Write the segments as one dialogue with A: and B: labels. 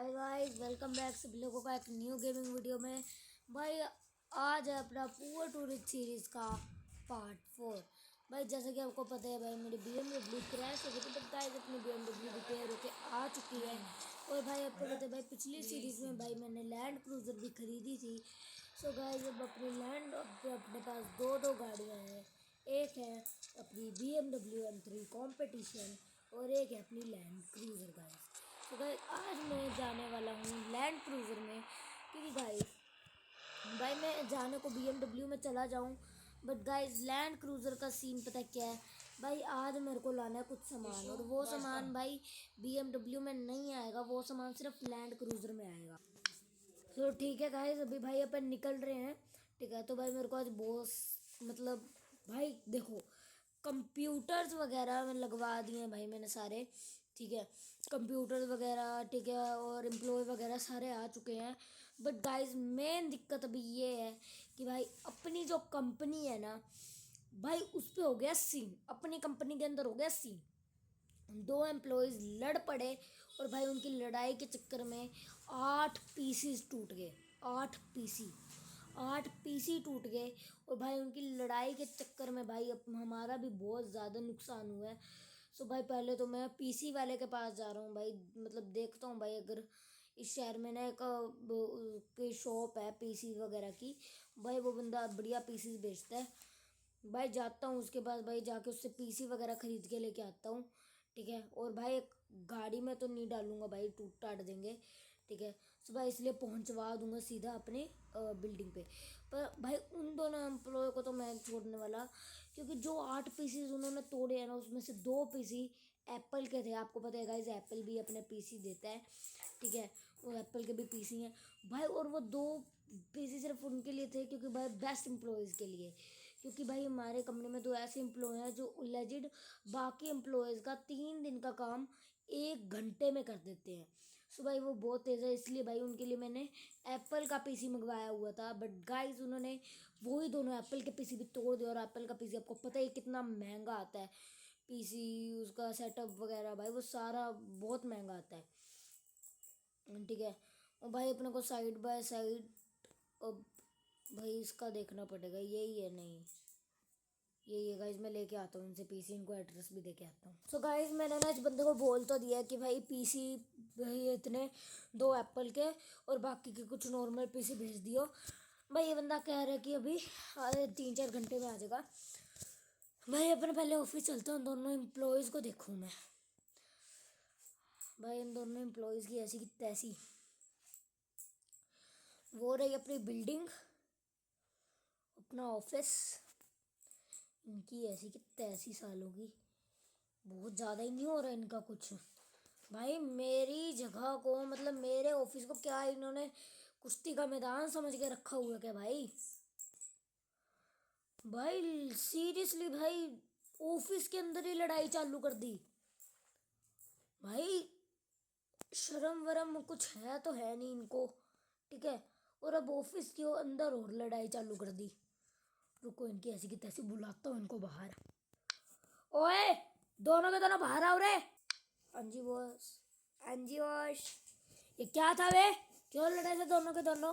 A: Hi guys, welcome back सभी लोगों का एक न्यू गेमिंग वीडियो में। भाई आज है अपना पुअर टूरिस्ट सीरीज़ का पार्ट 4। भाई जैसा कि आपको पता है भाई मेरी BMW क्रैश हो गई थी, बट गाइस अपनी BMW रिपेयर होके आ चुकी है। और भाई आपको पता है भाई पिछली सीरीज़ में भाई मैंने लैंड क्रूज़र भी खरीदी थी। सो गाइस अब अपनी लैंड अपने पास दो गाड़ियाँ हैं। एक है अपनी BMW M3 कॉम्पिटिशन और एक है अपनी लैंड क्रूज़र गाइस। तो गाइस आज मैं जाने वाला हूँ लैंड क्रूज़र में, क्योंकि गाइस भाई मैं जाने को BMW में चला जाऊँ, बट गाइस लैंड क्रूज़र का सीन पता क्या है भाई। आज मेरे को लाना है कुछ सामान, और वो सामान भाई BMW में नहीं आएगा, वो सामान सिर्फ लैंड क्रूज़र में आएगा। तो ठीक है गाइस, अभी भाई अपन निकल रहे हैं। ठीक है, तो भाई मेरे को आज बॉस मतलब भाई देखो कंप्यूटर्स वगैरह में लगवा दिए हैं भाई मैंने सारे। ठीक है, कंप्यूटर्स वगैरह ठीक है, और एम्प्लॉय वगैरह सारे आ चुके हैं। बट गाइस मेन दिक्कत अभी ये है कि भाई अपनी जो कंपनी है ना भाई, उस पर हो गया सीन। अपनी कंपनी के अंदर हो गया सीन, दो एम्प्लॉयज़ लड़ पड़े और भाई उनकी लड़ाई के चक्कर में 8 पीसीज टूट गए। 8 पीसी टूट गए, और भाई उनकी लड़ाई के चक्कर में भाई अब हमारा भी बहुत ज़्यादा नुकसान हुआ है। सो भाई पहले तो मैं पीसी वाले के पास जा रहा हूँ भाई, मतलब देखता हूँ भाई अगर इस शहर में ना एक कोई शॉप है पीसी वगैरह की, भाई वो बंदा बढ़िया पीसी बेचता है। भाई जाता हूँ उसके पास, भाई जाके उससे पीसी वगैरह खरीद के लेके आता हूँ। ठीक है, और भाई एक गाड़ी में तो नहीं डालूंगा भाई, टूट टाट देंगे। ठीक है, तो भाई इसलिए पहुंचवा दूंगा सीधा अपने बिल्डिंग पे। पर भाई उन दोनों एम्प्लॉय को तो मैं छोड़ने वाला, क्योंकि जो 8 पीसीज उन्होंने तोड़े हैं ना उसमें से 2 पीसी एप्पल के थे। आपको पता है गाइस एप्पल भी अपने पीसी देता है। ठीक है, वो एप्पल के भी पीसी हैं भाई, और वो 2 पीसी सिर्फ उनके लिए थे क्योंकि भाई बेस्ट एम्प्लॉयज़ के लिए। क्योंकि भाई हमारे कंपनी में तो ऐसे एम्प्लॉय हैं जो लेजिड बाकी एम्प्लॉयज़ का 3 दिन का काम 1 घंटे में कर देते हैं। सो भाई वो बहुत तेज़ है, इसलिए भाई उनके लिए मैंने एप्पल का पीसी मंगवाया हुआ था। बट गाइस उन्होंने वही दोनों एप्पल के पीसी भी तोड़ दिया, और एप्पल का पीसी आपको पता ही कितना महंगा आता है। पीसी उसका सेटअप वगैरह भाई वो सारा बहुत महंगा आता है। ठीक है, और भाई अपने को साइड बाय साइड अब भाई इसका देखना पड़ेगा, यही है नहीं यही है गाइज। मैं लेके आता हूँ इनसे पीसी, इनको एड्रेस भी दे के आता हूँ। सो गाइज मैंने ना इस बंदे को बोल तो दिया कि भाई पीसी भाई इतने 2 एप्पल के और बाकी के कुछ नॉर्मल पीसी भेज दियो। भाई ये बंदा कह रहा है कि अभी 3-4 घंटे में आ जाएगा। भाई अपने पहले ऑफिस चलता हूँ, दोनों एम्प्लॉयज़ को देखूँ मैं। भाई इन दोनों एम्प्लॉयज़ की ऐसी की तैसी, वो रही अपनी बिल्डिंग, अपना ऑफिस, इनकी ऐसी की तैसी सालों की। बहुत ज़्यादा ही नहीं हो रहा इनका कुछ। भाई मेरी जगह को मतलब मेरे ऑफिस को क्या इन्होंने कुश्ती का मैदान समझ के रखा हुआ है क्या भाई। भाई सीरियसली भाई ऑफिस के अंदर ही लड़ाई चालू कर दी। भाई शर्म वरम कुछ है तो है नहीं इनको। ठीक है, और अब ऑफिस के अंदर और लड़ाई चालू कर दी। रुको इनकी ऐसी की तैसी बुलाता हूँ इनको बाहर। ओए दोनों के दोनों बाहर आओ रे। हाँ जी बॉस, हाँ जी बॉस। ये क्या था वे, क्यों लड़े थे दोनों के दोनों?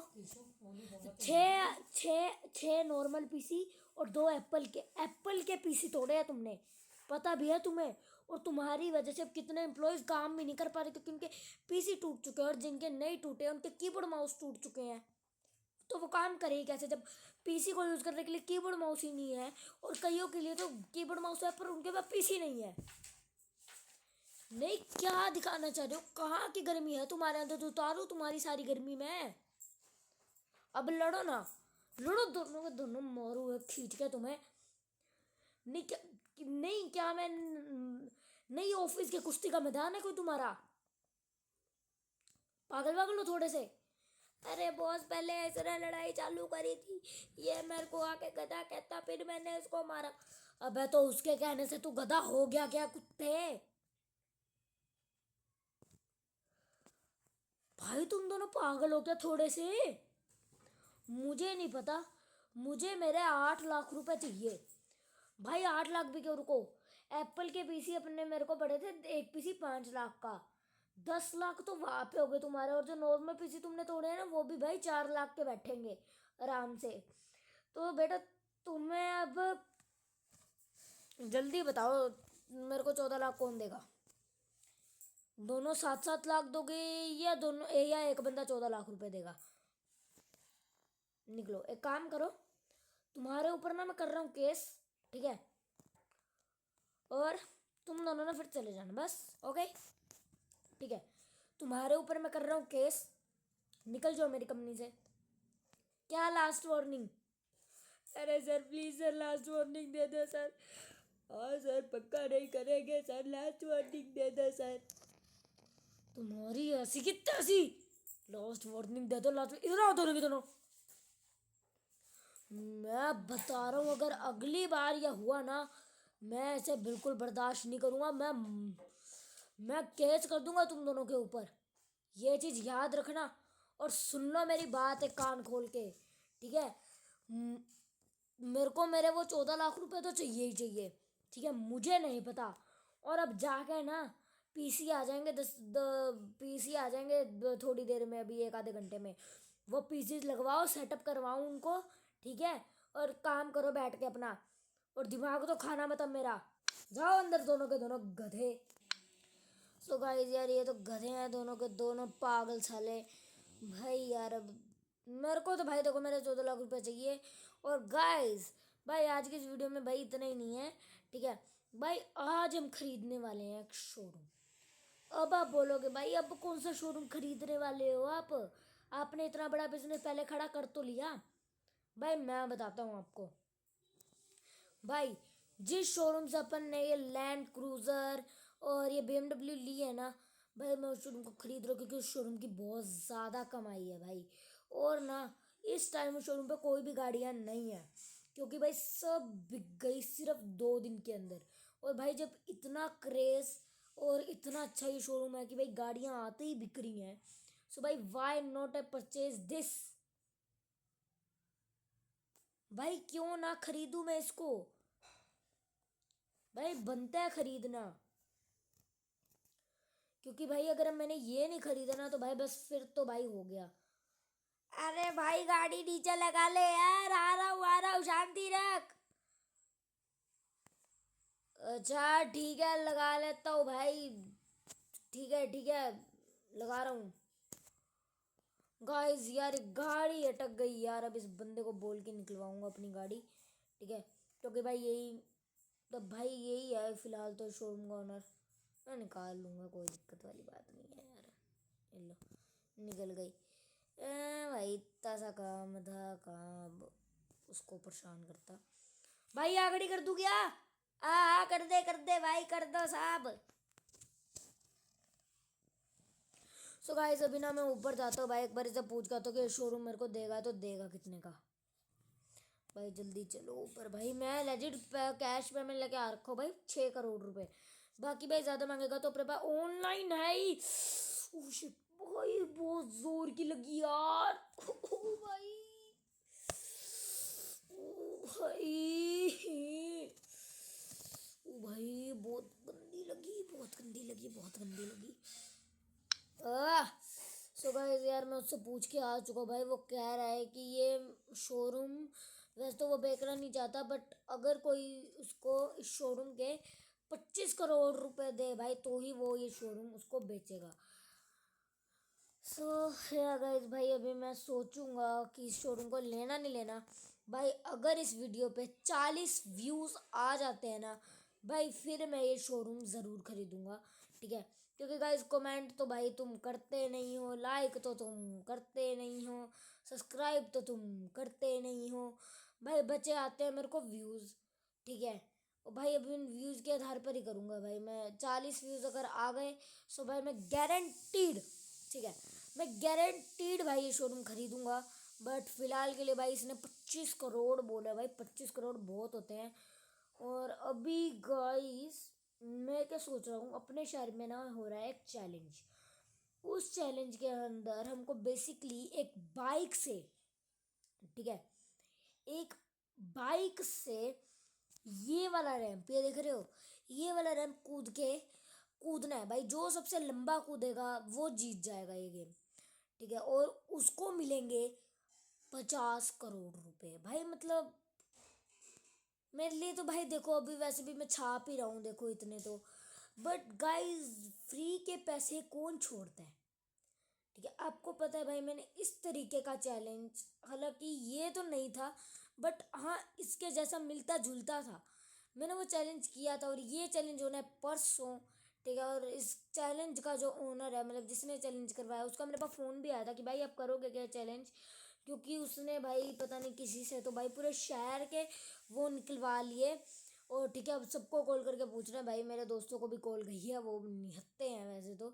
A: 6 नॉर्मल पीसी और 2 एप्पल के पीसी तोड़े हैं तुमने, पता भी है तुम्हें। और तुम्हारी वजह से अब कितने एम्प्लॉयज काम भी नहीं कर पा रहे, क्योंकि उनके पीसी टूट चुके हैं, और जिनके नहीं टूटे उनके कीबोर्ड माउस टूट चुके हैं। तो वो काम करे कैसे जब पीसी को यूज़ करने के लिए कीबोर्ड माउस ही नहीं है, और कईयों के लिए तो कीबोर्ड माउस है पर उनके पास पीसी नहीं है। नहीं क्या दिखाना चाह रहे हो, कहाँ की गर्मी है तुम्हारे अंदर, तो उतारो तुम्हारी सारी गर्मी में। अब लड़ो ना, लड़ो दोनों के दोनों, मारो खींच के तुम्हें। नहीं क्या, नहीं क्या मैं नहीं ऑफिस के कुश्ती का मैदान है कोई तुम्हारा? पागल वागल हो थोड़े से। अरे बॉस पहले ऐसे ना लड़ाई चालू करी थी, ये मेरे को आके गधा कहता, फिर मैंने उसको मारा। अबे तो उसके कहने से तू गधा हो गया क्या कुत्ते? भाई तुम दोनों पागल हो क्या थोड़े से? मुझे नहीं पता, मुझे मेरे 8 लाख रुपए चाहिए। भाई 8 लाख भी क्यों, रुको। एप्पल के पीसी अपने मेरे को पड़े थे एक पीसी 5 लाख का, 10 लाख तो वहां पे हो गए तुम्हारे, और जो नॉर्मल पीसी तुमने तोड़े हैं ना वो भी भाई 4 लाख के बैठेंगे आराम से। तो बेटा तुम्हें अब जल्दी बताओ, मेरे को 14 लाख कौन देगा? दोनों 7-7 लाख दोगे या दोनों या एक बंदा 14 लाख रुपए देगा? निकलो, एक काम करो, तुम्हारे ऊपर ना मैं कर रहा हूँ केस, ठीक है? और तुम दोनों ना फिर चले जाना बस, ओके? ठीक है, तुम्हारे ऊपर मैं कर रहा हूँ केस, निकल जाओ मेरी कंपनी से। क्या लास्ट वार्निंग? अरे sir please sir, last warning दे दो सर। हाँ सर, पक्का नहीं करेंगे सर, लास्ट वार्निंग दे दो सर। तुम्हारी ऐसी की तैसी, लास्ट वार्निंग दे दो, लास्ट। इधर आओ दोनों के दोनों। मैं बता रहा हूँ, अगर अगली बार यह हुआ ना, मैं ऐसे बिल्कुल बर्दाश्त नहीं करूँगा। मैं केस कर दूंगा तुम दोनों के ऊपर, ये चीज़ याद रखना। और सुन लो मेरी बात है कान खोल के, ठीक है? मेरे को मेरे वो 14 लाख रुपए तो चाहिए ही चाहिए, ठीक है? मुझे नहीं पता। और अब जाके ना पीसी आ जाएंगे, पीसी आ जाएंगे थोड़ी देर में, अभी 1 आधे घंटे में। वो पीसी लगवाओ, सेटअप करवाओ उनको, ठीक है? और काम करो बैठ के अपना, और दिमाग तो खाना मत अब मेरा। जाओ अंदर दोनों के दोनों गधे। सो गाइस यार, ये तो गधे हैं दोनों के दोनों, पागल साले। भाई यार अब मेरे को तो भाई देखो, मेरे 14 लाख रुपए चाहिए। और गाइस भाई आज की इस वीडियो में भाई इतना ही नहीं है, ठीक है भाई? आज हम खरीदने वाले हैं एक शोरूम। अब आप बोलोगे भाई अब कौन सा शोरूम खरीदने वाले हो आप? आपने इतना बड़ा बिजनेस पहले खड़ा कर तो लिया। भाई मैं बताता हूँ आपको, भाई जिस शोरूम से अपन ने ये लैंड क्रूजर और ये BMW ली है ना, भाई मैं उस शोरूम को खरीद रहा हूँ क्योंकि उस शोरूम की बहुत ज़्यादा कमाई है भाई। और ना इस टाइम उस शोरूम पे कोई भी गाड़ियाँ नहीं है, क्योंकि भाई सब बिक गई सिर्फ 2 दिन के अंदर। और भाई जब इतना क्रेज और इतना अच्छा ये शोरूम है कि भाई गाड़ियाँ आते ही बिक रही हैं, सो भाई why not a purchase this? भाई क्यों ना खरीदूं मैं इसको? भाई बनता है खरीदना, क्योंकि भाई अगर मैंने ये नहीं खरीदा ना तो भाई बस फिर तो भाई हो गया। अरे भाई गाड़ी नीचे लगा ले यार, आ रहा हूँ, शांति रख। अच्छा ठीक है, लगा लेता हूँ भाई, ठीक है, लगा रहा हूँ। गाइस यार गाड़ी अटक गई यार, अब इस बंदे को बोल के निकलवाऊंगा अपनी गाड़ी, ठीक है? क्योंकि भाई यही, तो भाई यही है फिलहाल तो शोरूम का ओनर। मैं निकाल लूँगा, कोई दिक्कत वाली बात नहीं है यार। ये लो, निकल गई। भाई इतना सा काम था, काम उसको परेशान करता। भाई आगड़ी कर दूँ क्या? कर दे भाई, कर दो साहब। सो गाइस अभी ना मैं ऊपर जाता हूँ भाई, एक बार इसे पूछ कर तो कि शोरूम मेरे को देगा तो देगा कितने का। भाई जल्दी चलो ऊपर भाई, मैं लेजिट कैश पेमेंट लेके आ रखा हूँ भाई, 6 करोड़ रुपए। बाकी भाई ज्यादा मांगेगा तो अपने पास ऑनलाइन है ही। ओह शिट, भाई बहुत जोर की लगी यार। ओ भाई, ओ भाई, ओ भाई बहुत गंदी लगी, बहुत गंदी लगी, बहुत गंदी लगी। सो गाइस यार मैं उससे पूछ के आ चुका भाई, वो कह रहा है कि ये शोरूम वैसे तो वो बेचना नहीं चाहता, बट अगर कोई उसको इस शोरूम के 25 करोड़ रुपए दे भाई तो ही वो ये शोरूम उसको बेचेगा। सो या गाइस भाई अभी मैं सोचूंगा कि इस शोरूम को लेना नहीं लेना। भाई अगर इस वीडियो पे 40 व्यूज़ आ जाते हैं ना भाई, फिर मैं ये शोरूम ज़रूर खरीदूंगा, ठीक है? क्योंकि गाइस कमेंट तो भाई तुम करते नहीं हो, लाइक तो तुम करते नहीं हो, सब्सक्राइब तो तुम करते नहीं हो। भाई बचे आते हैं मेरे को व्यूज़, ठीक है? और भाई अभी उन व्यूज़ के आधार पर ही करूँगा भाई मैं। 40 व्यूज़ अगर आ गए सो भाई मैं गारंटीड, ठीक है, मैं गारंटीड भाई ये शोरूम खरीदूंगा। बट फिलहाल के लिए भाई इसने 25 करोड़ बोला, भाई 25 करोड़ बहुत होते हैं। और अभी गाइस मैं क्या सोच रहा हूँ, अपने शहर में ना हो रहा है एक चैलेंज। उस चैलेंज के अंदर हमको बेसिकली एक बाइक से, ठीक है, एक बाइक से ये वाला रैंप, ये देख रहे हो, ये वाला रैंप कूद के कूदना है भाई, जो सबसे लंबा कूदेगा वो जीत जाएगा ये गेम, ठीक है। और उसको मिलेंगे 50 करोड़ रुपए भाई। मतलब मेरे लिए तो भाई देखो, अभी वैसे भी मैं छाप ही रहा हूँ देखो इतने तो, बट गाइस फ्री के पैसे कौन छोड़ता है, ठीक है। आपको पता है भाई, मैंने इस तरीके का चैलेंज, हालांकि ये तो नहीं था बट हाँ इसके जैसा मिलता जुलता था, मैंने वो चैलेंज किया था। और ये चैलेंज होना है परसों, ठीक है। और इस चैलेंज का जो ओनर है, मतलब जिसने चैलेंज करवाया, उसका मेरे पास फ़ोन भी आया था कि भाई आप करोगे क्या चैलेंज, क्योंकि उसने भाई पता नहीं किसी से तो भाई पूरे शहर के वो निकलवा लिए। और ठीक है, अब सबको कॉल करके पूछ रहे हैं भाई, मेरे दोस्तों को भी कॉल गई है, वो निहत्ते हैं वैसे तो,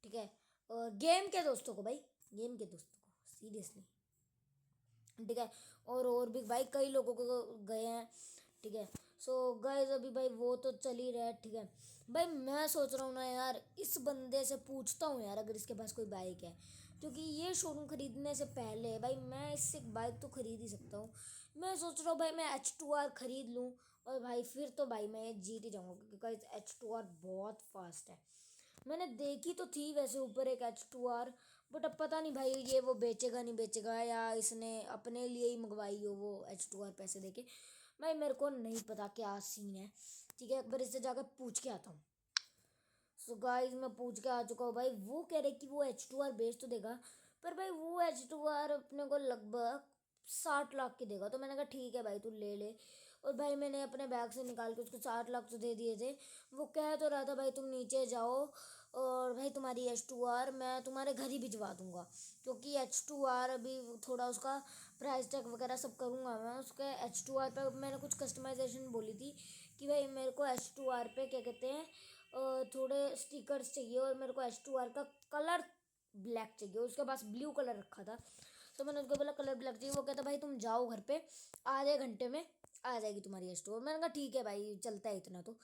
A: ठीक है। और गेम के दोस्तों को भाई, गेम के दोस्तों को सीरियसली, ठीक है। और भी भाई कई लोगों को गए हैं, ठीक है। सो गाइस अभी भाई वो तो चल ही रहा है, ठीक है। भाई मैं सोच रहा हूँ ना यार, इस बंदे से पूछता हूँ यार अगर इसके पास कोई बाइक है, क्योंकि ये शोरूम खरीदने से पहले भाई मैं इससे एक बाइक तो खरीद ही सकता हूँ। मैं सोच रहा हूँ भाई मैं H2R खरीद लूँ, और भाई फिर तो भाई मैं जीत ही जाऊँगा, क्योंकि गाइस H2R बहुत फास्ट है। मैंने देखी तो थी वैसे ऊपर एक H2R, बट अब पता नहीं भाई ये वो बेचेगा नहीं बेचेगा, या इसने अपने लिए ही मंगवाई हो वो H2R पैसे देके, भाई मेरे को नहीं पता क्या सीन है, ठीक है। एक बार इससे जाकर पूछ के आता हूँ। सो गाइस मैं पूछ के आ चुका हूँ भाई, वो कह रहे कि वो H2R बेच तो देगा, पर भाई वो H2R अपने को लगभग 60 लाख की देगा। तो मैंने कहा ठीक है भाई तू ले ले। और भाई मैंने अपने बैग से निकाल के उसको 60 लाख तो दे दिए थे। वो कह तो रहा था भाई तुम नीचे जाओ और भाई तुम्हारी H2R मैं तुम्हारे घर ही भिजवा दूंगा, क्योंकि H2R अभी थोड़ा उसका प्राइस टैग वगैरह सब करूँगा मैं उसके। H2R पे मैंने कुछ कस्टमाइजेशन बोली थी कि भाई मेरे को H2R पे क्या कहते हैं थोड़े स्टिकर्स चाहिए, और मेरे को H2R का कलर ब्लैक चाहिए, उसके पास ब्लू कलर रखा था। तो मैंने उसको बोला कलर ब्लैक चाहिए, वो कहता भाई तुम जाओ घर पे, आधे घंटे में आ जाएगी तुम्हारी H2R। मैंने कहा ठीक है भाई चलता है इतना तो।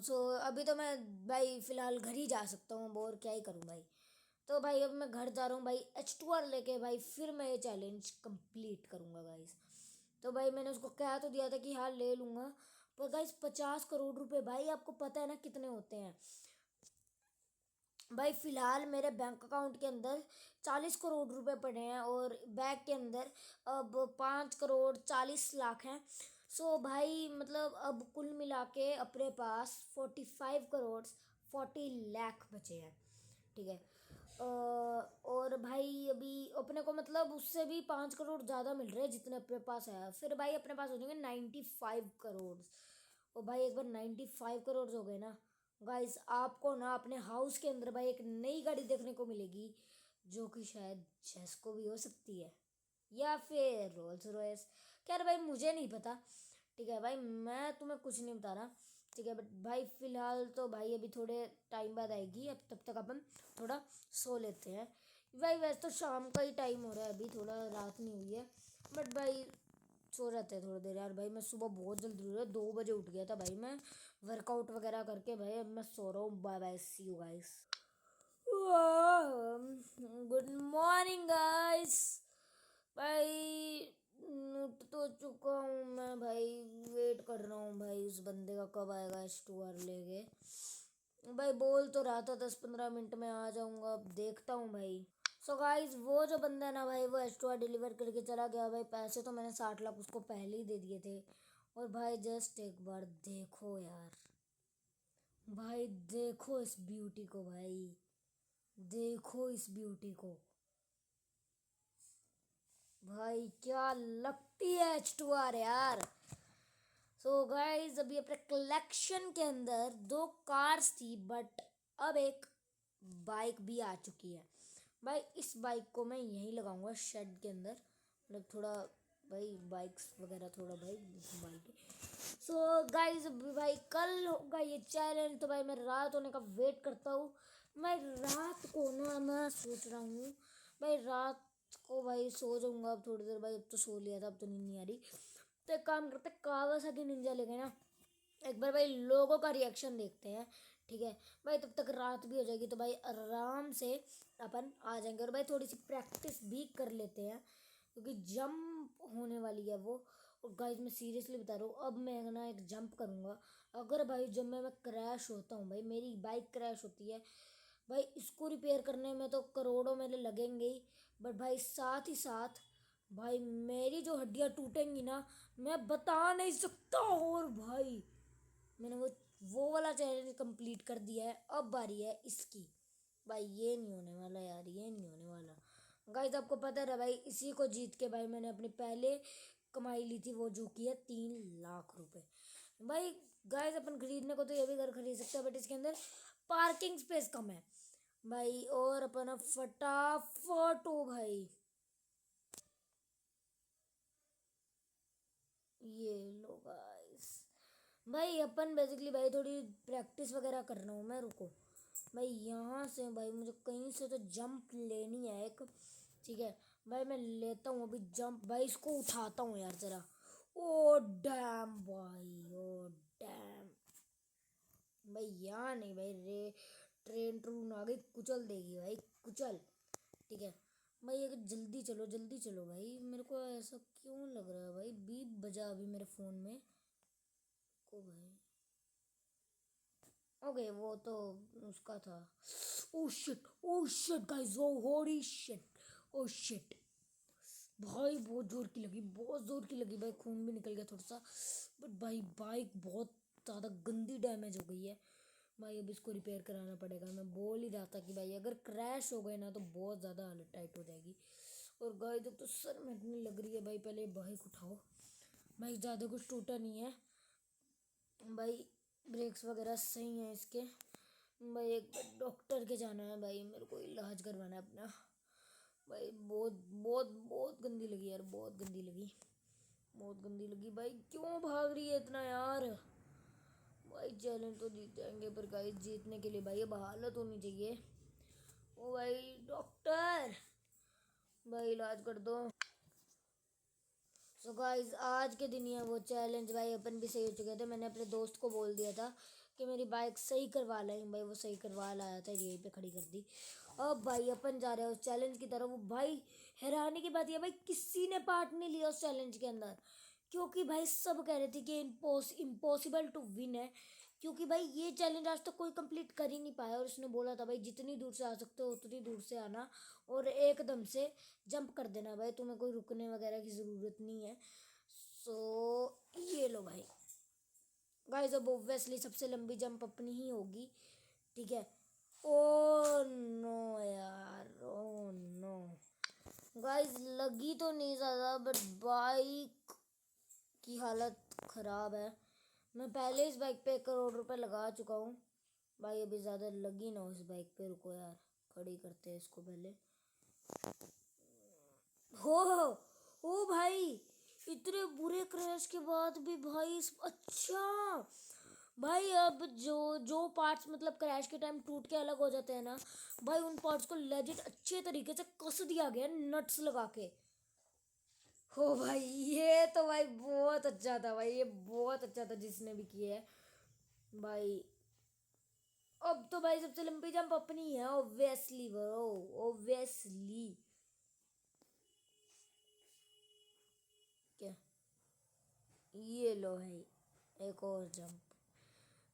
A: सो अभी तो मैं भाई फ़िलहाल घर ही जा सकता हूँ, और क्या ही करूँ भाई। तो भाई अब मैं घर जा रहा हूँ भाई H2R लेके, भाई फिर मैं ये चैलेंज कंप्लीट करूँगा गाइस। तो भाई मैंने उसको कह तो दिया था कि हाँ ले लूँगा, पर गाइस 50 करोड़ रुपए भाई आपको पता है ना कितने होते हैं। भाई फ़िलहाल मेरे बैंक अकाउंट के अंदर 40 करोड़ रुपए पड़े हैं, और बैग के अंदर अब 5 करोड़ 40 लाख हैं। सो भाई मतलब अब कुल मिला के अपने पास 45 करोड़ 40 लाख बचे हैं, ठीक है। और भाई अभी अपने को मतलब उससे भी 5 करोड़ ज़्यादा मिल रहे हैं जितने अपने पास है, फिर भाई अपने पास हो जाएंगे 95 करोड़। और भाई एक बार 95 करोड़ हो गए ना गाइस, आपको ना अपने हाउस के अंदर भाई एक नई गाड़ी देखने को मिलेगी, जो कि शायद जेस्को भी हो सकती है, या फिर रोल्स रॉयस। खैर भाई मुझे नहीं पता, ठीक है भाई मैं तुम्हें कुछ नहीं बता रहा, ठीक है। बट भाई फ़िलहाल तो भाई अभी थोड़े टाइम बाद आएगी, अब तब तक अपन थोड़ा सो लेते हैं। भाई वैसे तो शाम का ही टाइम हो रहा है, अभी थोड़ा रात नहीं हुई है, बट भाई सो जाते हैं थोड़ी देर यार। भाई मैं सुबह बहुत जल्दी उठ गया, 2 बजे उठ गया था भाई मैं, वर्कआउट वगैरह करके। भाई अब मैं सो रहा हूँ, bye bye, see you guys. Good morning guys. भाई उठ तो चुका हूँ मैं भाई, वेट कर रहा हूँ भाई उस बंदे का कब आएगा H2R लेके। भाई बोल तो रहा था 10-15 मिनट में आ जाऊंगा, अब देखता हूँ भाई। सो गाइस वो जो बंदा है ना भाई, वो H2R डिलीवर करके चला गया भाई। पैसे तो मैंने 60 लाख उसको पहले ही दे दिए थे। और भाई जस्ट एक बार देखो यार, भाई देखो इस ब्यूटी को भाई, देखो इस ब्यूटी को भाई, क्या लगती है H2R यार। सो गाइस अभी अपने कलेक्शन के अंदर 2 कार्स थी, बट अब एक बाइक भी आ चुकी है। भाई इस बाइक को मैं यहीं लगाऊंगा शेड के अंदर, मतलब थोड़ा भाई बाइक्स वगैरह थोड़ा भाई संभाल के। सो गाइस भाई कल होगा ये चैलेंज, तो भाई मैं रात होने का वेट करता हूँ। मैं रात को ना मैं सोच रहा हूँ भाई रात को भाई सो जाऊंगा अब थोड़ी देर, भाई अब तो सो लिया था, अब तो नींद नहीं आ रही। तो एक काम करते कावासाकी निंजा लेके ना एक बार भाई लोगों का रिएक्शन देखते हैं, ठीक है। भाई तब तक रात भी हो जाएगी, तो भाई आराम से अपन आ जाएंगे। और भाई थोड़ी सी प्रैक्टिस भी कर लेते हैं, क्योंकि जंप होने वाली है वो, और गाइस मैं सीरियसली बता रहा हूँ, अब मैं ना एक जंप करूँगा। अगर भाई जब मैं क्रैश होता हूँ, भाई मेरी बाइक क्रैश होती है, भाई इसको रिपेयर करने में तो करोड़ों मेरे लगेंगे ही, बट भाई साथ ही साथ भाई मेरी जो हड्डियाँ टूटेंगी ना, मैं बता नहीं सकता। और भाई मैंने वो वाला चैलेंज कंप्लीट कर दिया है, अब बारी है इसकी। भाई ये नहीं होने वाला यार, ये नहीं होने वाला। गाइस आपको पता है भाई, इसी को जीत के भाई मैंने अपनी पहले कमाई ली थी, वो जो की है 3 लाख रुपए। भाई गाइस अपन खरीदने को तो ये भी घर खरीद सकते हैं, बट इसके अंदर पार्किंग स्पेस कम है भाई। और अपन फटाफट हो भाई, ये लो गाइस। भाई अपन बेसिकली भाई थोड़ी प्रैक्टिस वगैरह कर रहा हूँ मैं, रुको भाई। यहाँ से भाई मुझे कहीं से तो जंप लेनी है एक, ठीक है भाई मैं लेता हूँ अभी जंप। भाई इसको उठाता हूँ यार जरा। ओ डैम भाई, ओ डैम भाई, यहाँ नहीं भाई, रे ट्रेन ट्रून आ गई, कुचल देगी भाई, कुचल। ठीक है भाई, अगर जल्दी चलो भाई, मेरे को ऐसा क्यों लग रहा है भाई, बीप बजा अभी मेरे फ़ोन में को भाई। ओके वो तो उसका था। ओ शिट गाइस, ओ होली शिट, ओ शिट भाई, बहुत जोर की लगी, बहुत जोर की लगी भाई, खून भी निकल गया थोड़ा सा। बट भाई बाइक बहुत ज़्यादा गंदी डैमेज हो गई है भाई, अब इसको रिपेयर कराना पड़ेगा। मैं बोल ही रहा था कि भाई अगर क्रैश हो गए ना तो बहुत ज़्यादा हालत टाइट हो जाएगी। और गाइस तो सर में इतनी लग रही है भाई, पहले बाइक उठाओ भाई, ज़्यादा कुछ टूटा नहीं है भाई, ब्रेक्स वगैरह सही हैं इसके भाई। एक डॉक्टर के जाना है भाई, मेरे को इलाज करवाना है अपना भाई। बहुत बहुत बहुत गंदी लगी यार, बहुत गंदी लगी, बहुत गंदी लगी भाई। क्यों भाग रही है इतना यार भाई, चैलेंज तो जीत जाएंगे, पर गाइस जीतने के लिए भाई अब हालत होनी चाहिए। ओ भाई डॉक्टर, भाई इलाज कर दो। सो गाइस आज के दिन ही है वो चैलेंज भाई, अपन भी सही हो चुके थे। मैंने अपने दोस्त को बोल दिया था कि मेरी बाइक सही करवा लाएंगे भाई, वो सही करवा लाया था, यहीं पे खड़ी कर दी। अब भाई अपन जा रहे हैं उस चैलेंज की तरफ। वो भाई हैरानी की बात यह भाई, किसी ने पार्ट नहीं लिया उस चैलेंज के अंदर, क्योंकि भाई सब कह रहे थे कि इम्पॉसिबल टू विन है, क्योंकि भाई ये चैलेंज आज तक कोई कंप्लीट कर ही नहीं पाया। और उसने बोला था भाई जितनी दूर से आ सकते हो उतनी दूर से आना, और एकदम से जंप कर देना भाई, तुम्हें कोई रुकने वगैरह की ज़रूरत नहीं है। सो ये लो भाई गाइस, अब ऑब्वियसली सबसे लंबी जंप अपनी ही होगी, ठीक है। ओ नो यार, ओ नो गाइस, लगी तो नहीं ज़्यादा, बट बाइक की हालत ख़राब है। मैं पहले इस बाइक पे 1 करोड़ रुपए लगा चुका हूँ भाई, अभी ज़्यादा लगी ना उस बाइक पे। रुको यार, खड़ी करते हैं इसको पहले। हो ओ भाई, इतने बुरे क्रैश के बाद भी भाई अच्छा भाई, अब जो जो पार्ट्स मतलब क्रैश के टाइम टूट के अलग हो जाते हैं ना भाई, उन पार्ट्स को लेजिट अच्छे तरीके से कस दिया गया नट्स लगा के। हो भाई ये तो भाई बहुत अच्छा था भाई, ये बहुत अच्छा था जिसने भी किया है भाई। अब तो भाई सबसे लंबी जंप अपनी है ऑब्वियसली ब्रो, ऑब्वियसली। क्या, ये लो भाई एक और जंप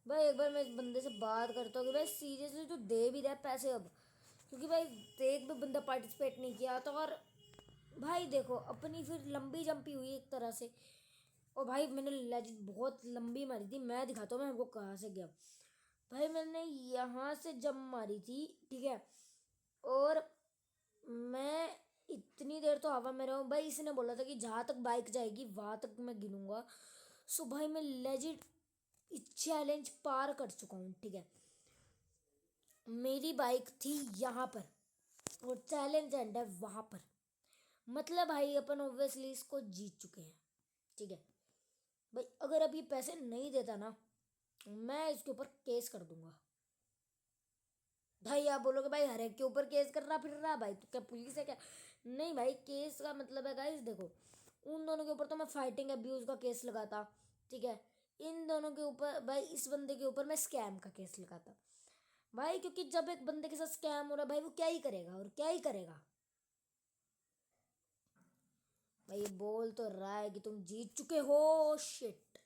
A: भाई। एक बार मैं इस बंदे से बात करता हूँ कि भाई सीरियसली तो दे भी रहा है पैसे अब, क्योंकि भाई एक भी बंदा पार्टिसिपेट नहीं किया तो। और भाई देखो अपनी फिर लंबी जंप ही हुई एक तरह से। और भाई मैंने लेजिट बहुत लंबी मारी थी, मैं दिखाता हूँ मैं हमको कहाँ से गया भाई। मैंने यहाँ से जंप मारी थी, ठीक है, और मैं इतनी देर तो हवा में रहा हूँ भाई। इसने बोला था कि जहाँ तक बाइक जाएगी वहाँ तक मैं गिनूंगा। सो भाई मैं लेजिट चैलेंज पार कर चुका हूँ, ठीक है। मेरी बाइक थी यहाँ पर और चैलेंज एंड है वहाँ पर, मतलब भाई अपन ऑब्वियसली इसको जीत चुके हैं, ठीक है भाई। अगर अब ये पैसे नहीं देता ना, मैं इसके ऊपर केस कर दूंगा भाई। आप बोलोगे भाई हर एक के ऊपर केस कर रहा फिर रहा भाई, तो क्या पुलिस है क्या? नहीं भाई, केस का मतलब है गाइस देखो, उन दोनों के ऊपर तो मैं फाइटिंग अब्यूज का केस लगाता, ठीक है। इन दोनों के ऊपर भाई, इस बंदे के ऊपर मैं स्कैम का केस लगाता भाई, क्योंकि जब एक बंदे के साथ स्कैम हो रहा है भाई, वो क्या ही करेगा और क्या ही करेगा भाई ये बोल तो रहा है कि तुम जीत चुके हो। शिट,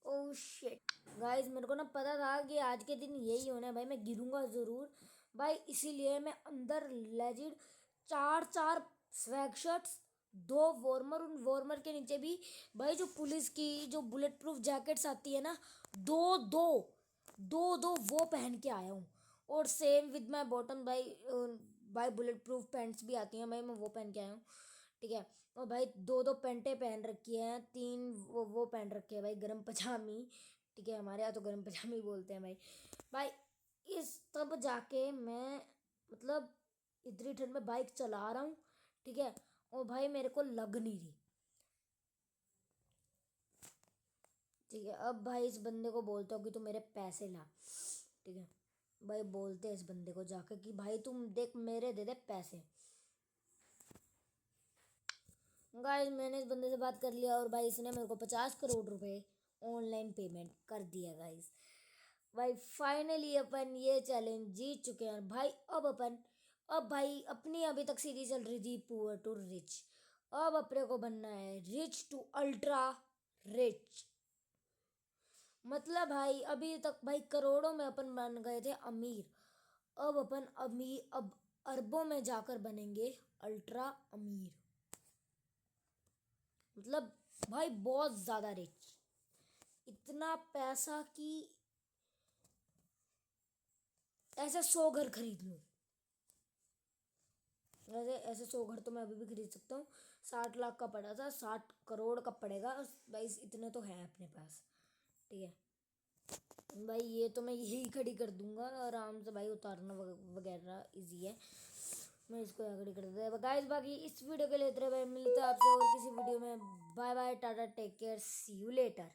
A: ओ शिट गाइस, मेरे को ना पता था कि आज के दिन यही होना है भाई, मैं गिरूंगा ज़रूर भाई, इसीलिए मैं अंदर लेजिड चार चार स्वैग शर्ट्स, दो वार्मर, उन वार्मर के नीचे भी भाई जो पुलिस की जो बुलेट प्रूफ जैकेट्स आती है ना, दो दो दो दो वो पहन के आया हूँ। और सेम विद माई बॉटम भाई, भाई बुलेट प्रूफ पैंट्स भी आती हैं भाई, मैं वो पहन के आया हूँ। ठीक है, और भाई दो दो पेंटे पहन रखी हैं, तीन वो पहन रखे हैं भाई गरम पजामी। ठीक है, हमारे यहाँ तो गरम पजामी बोलते हैं भाई। भाई इस तब जाके मैं मतलब इतनी ठंड में बाइक चला रहा हूँ। ठीक है, और भाई मेरे को लग नहीं रही। ठीक है, अब भाई इस बंदे को बोलता हूँ कि तू मेरे पैसे ला। ठीक है भाई, बोलते हैं इस बंदे को जाकर कि भाई तुम देख मेरे दे दे पैसे। गाइस मैंने इस बंदे से बात कर लिया और भाई इसने मेरे को 50 करोड़ रुपए ऑनलाइन पेमेंट कर दिया गाइस। भाई फाइनली अपन ये चैलेंज जीत चुके हैं भाई। अब भाई अपनी अभी तक सीरीज चल रही थी पुअर टू रिच, अब अपने को बनना है रिच टू अल्ट्रा रिच। मतलब भाई अभी तक भाई करोड़ों में अपन बन गए थे अमीर, अब अपन अमीर, अब अरबों में जाकर बनेंगे अल्ट्रा अमीर। मतलब भाई बहुत ज्यादा रिच, इतना पैसा कि ऐसे 100 घर खरीद लूं। वैसे ऐसे 100 घर तो मैं अभी भी खरीद सकता हूँ। 60 लाख का पड़ा था, 60 करोड़ का पड़ेगा भाई, इतने तो है अपने पास। ठीक है भाई, ये तो मैं यही खड़ी कर दूंगा आराम से भाई, उतारना वगैरह इजी है। मैं इसको यहाँ खड़ी कर देता है गाइस। बाकी इस वीडियो के लिए इतना भाई, मिलता है आपसे और किसी वीडियो में। Bye bye, tata, take care, see you letter.